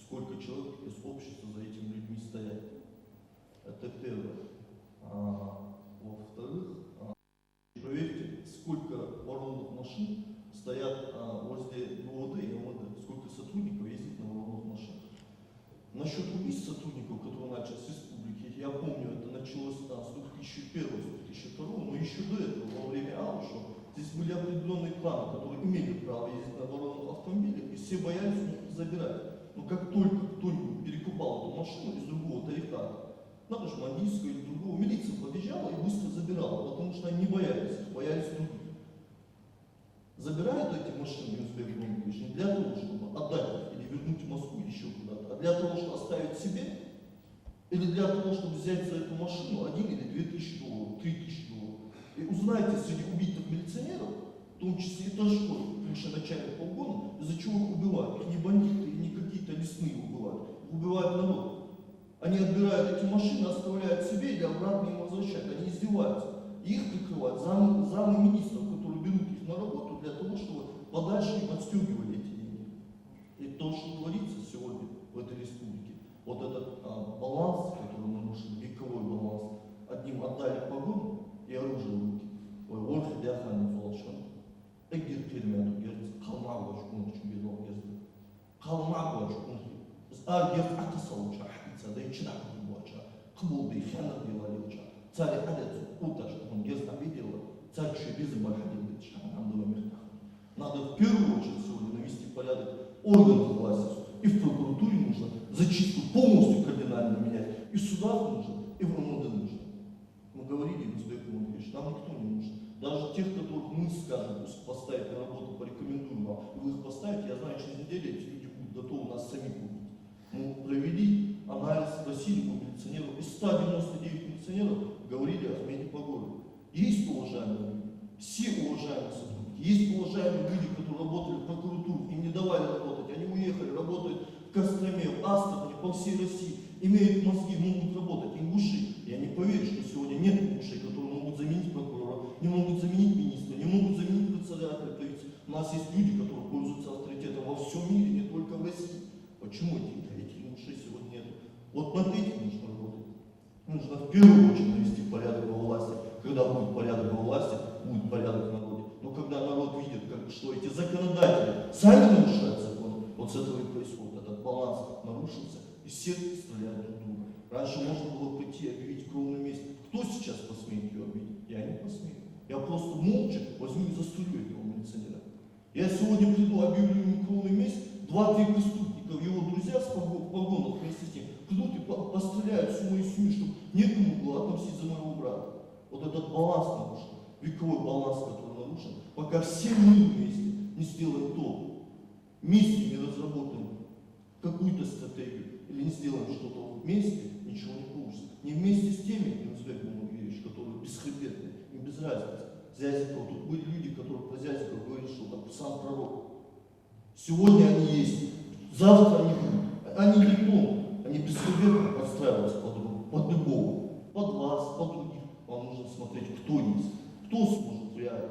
сколько человек из общества за этими людьми стоят. Это первое. Во-вторых, проверьте, сколько вооруженных машин стоят возле ГУВД и МВД, сколько сотрудников ездит на вооруженных машинах. Насчет убийств сотрудников, которые начались с республики, я помню, это началось с 2001-2002, но еще до этого, во время Алушева, здесь были определенные кланы, которые имели право ездить на вооруженных автомобилях, и все боялись у них забирать. Но как только кто-нибудь перекупал эту машину из другого тарифата, надо же, Мандийского или другого, милиция подъезжала и быстро забирала, потому что они не боялись их, боялись других. Забирают эти машины Узбек Гумович не для того, чтобы отдать их или вернуть в Москву или еще куда-то, а для того, чтобы оставить себе, или для того, чтобы взять за эту машину 1 или 2 тысячи долларов, 3 тысячи долларов. И узнайте среди убитых милиционеров, в том числе и Ташкой, бывший начальник полгона, из-за чего их убивают. Их не бандиты, не какие-то лесные убивают народ. Они отбирают эти машины, оставляют себе или обратно им возвращают. Они издеваются. И их прикрывают замы министров, которые берут их на работу для того, чтобы подальше им отстегивали эти деньги. И то, что творится сегодня в этой республике, вот этот баланс, который нарушен, вековой баланс, одним отдали погону и оружие в руки. Ой, орхи дяхани фолшон. Эггер термиату герц, қалмағуаш он үшін бедол герц. Қалмағуаш он. Біз ар герц атысал ұша. Да и чина кубача, кубулды, хана белалича, царь адец, уташ, он гезна видела, царь шебизы бархадилы, нам было мирно. Надо в первую очередь сегодня навести порядок органов власти, и в прокуратуре нужно зачистку полностью кардинально менять, и в судах нужно, и в МВД нужно. Мы говорили, Узбек Гумович, нам никто не нужен. Даже тех, которых мы скажем, поставить на работу, порекомендуем вам, и вы их поставите, я знаю, через неделю эти люди будут готовы нас самих убить. Мы провели анализ, спросили у милиционеров, из 199 милиционеров говорили о смене погоды. Есть уважаемые люди, все уважаемые сотрудники, есть уважаемые люди, которые работали в прокуратуре, им не давали работать, они уехали, работают в Костроме, в Астрахани, по всей России, имеют мозги, могут работать, им уши. Я не поверю, что сегодня нет ушей, которые могут заменить прокурора, не могут заменить министра, не могут заменить председателя правительства. У нас есть люди, которые пользуются авторитетом во всем мире, не только в России. Почему этих ушей сегодня нет? Вот над этим нужно работать. Нужно в первую очередь навести порядок во власти. Когда будет порядок во власти, будет порядок в народе. Но когда народ видит, что эти законодатели сами нарушают законы, вот с этого и происходит. Этот баланс нарушился, и все стреляют друг друга. Раньше можно было прийти и объявить кровную месть. Кто сейчас посмеет ее объявить? Я не посмею. Я просто молча возьму и застрелю этого милиционера. Я сегодня приду, объявлю ему кровную месть, 2-3 преступника, его друзья в погонах вместе с ним, придут и постреляют всю мою семью, чтобы некому было отомстить за моего брата. Вот этот баланс нарушен, вековой баланс, который нарушен, пока все мы вместе не сделаем то, вместе не разработаем какую-то стратегию, или не сделаем что-то вместе, ничего не получится. Не вместе с теми, Узбек Гумович, которые бесхребетные, им без разницы. Зязиков, тут были люди, которые про Зязиков говорили, что это сам пророк. Сегодня они есть, завтра они будут. Они не помнят, они бесхребетно подстраиваются под любого, под вас, под других. Вам нужно смотреть, кто есть, кто сможет реально,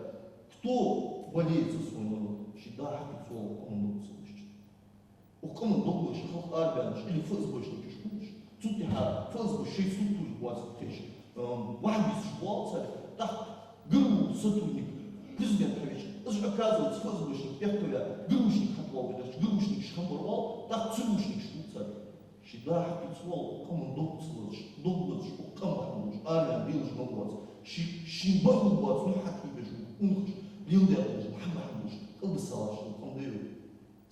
кто болеет за свой народ. Щида, Хапицова, он слышит. У кого долго шахал арбианш или ФСБшники шкуриш. Тут я ФСБ 6 структур 20 тысяч. Вахбис шквал царь, так, ГРУ сотрудник, президент Хавич. Это же оказывается ФСБшник, пехтовя, ГРУшник хапвал, ГРУшник шхамбарвал, так ЦРУшник шкурцарь. Щида, Хапицова, кому долго слышишь, у кого хапвалш, армия билж мавлац. Щимбаху бац, ну хаки бежу, унхаш, лилдя бежу, хамахмуш, калбысалаш, хамдыры.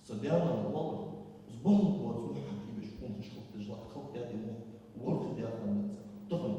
Садяна, Навалов, сбаху бац, ну хаки бежу, унхаш, халтыжла, халтяди мох, ворхи дяханца. Тохан,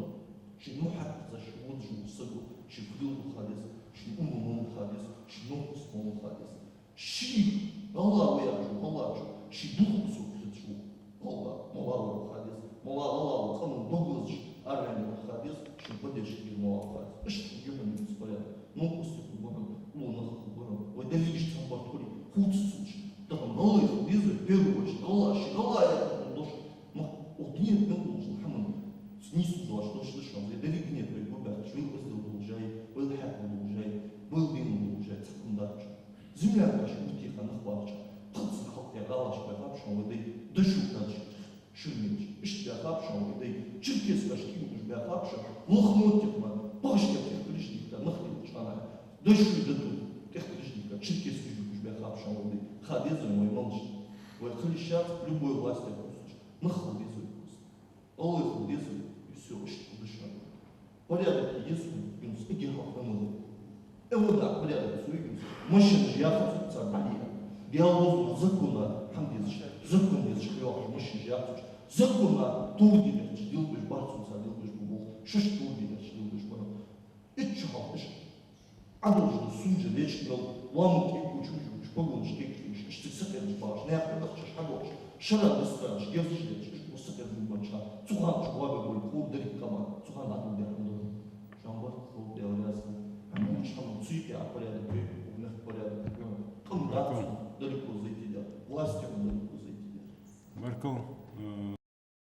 щимухак за швуджу, сагу, щифрил халис, щимуму халис, щинохус мому халис. Щи, Аллаху яжу, Аллаху, щидуху сукричу, Аллах, Малаву халис, Малаву, кому доглас, армия халис, щипадешки Малаву халис. Что я не беспорядок? Ну, после кубана, лунах кубана, ой, да видишь, там бартури, худ сучи. Там налых, визы, в первую очередь, Аллах, щигалая, дошь. Но вот нет, не должен, хаман. Снизу зла, что слышал, да ведь нет, ребята, швил поздел должай, был хак должай, был вин должай, секундарча. Земля наша, утиха, нахвача, пыльца, халтя, галашка, хапша, воды, дышу, шумеч, ишь хапша, он и черкес кашки уж хапша, лохнотик ма, пашка тех пришника, нахрен чана, дойшли до тут, тех пришника, черкес уж хапша, он и хадезу мой малыш, вот хлещат любой власти просто, нахлезу просто, олых лезу и все, что дышат. Порядок есть, юнус, и герхов намылы. Вот так, порядок, суегинс, машина же я хочу царь. Диалог закона, там дезиш, закон дезиш, клёваш, машин же я хочу. Закона, тур дезиш, делбиш барцуца, делбиш бубол, шиш тур дезиш, делбиш барцуца. И чего, ишь? А должен сунжи, лечь, дел, ламут и кучу, погон, штык, штык, сакерш баш, не ахтадаш, шагош, шарад достаешь, гевзиш лечь, сакер бубанча, цухан, чугабы боль, клуб, дарик кама, цухан, надо дерхам, шамбар, клуб, деорязка. Шамбар, цуйки, а порядок, мех порядок, там, да, далеко зайти, властью далеко зайти. Марко,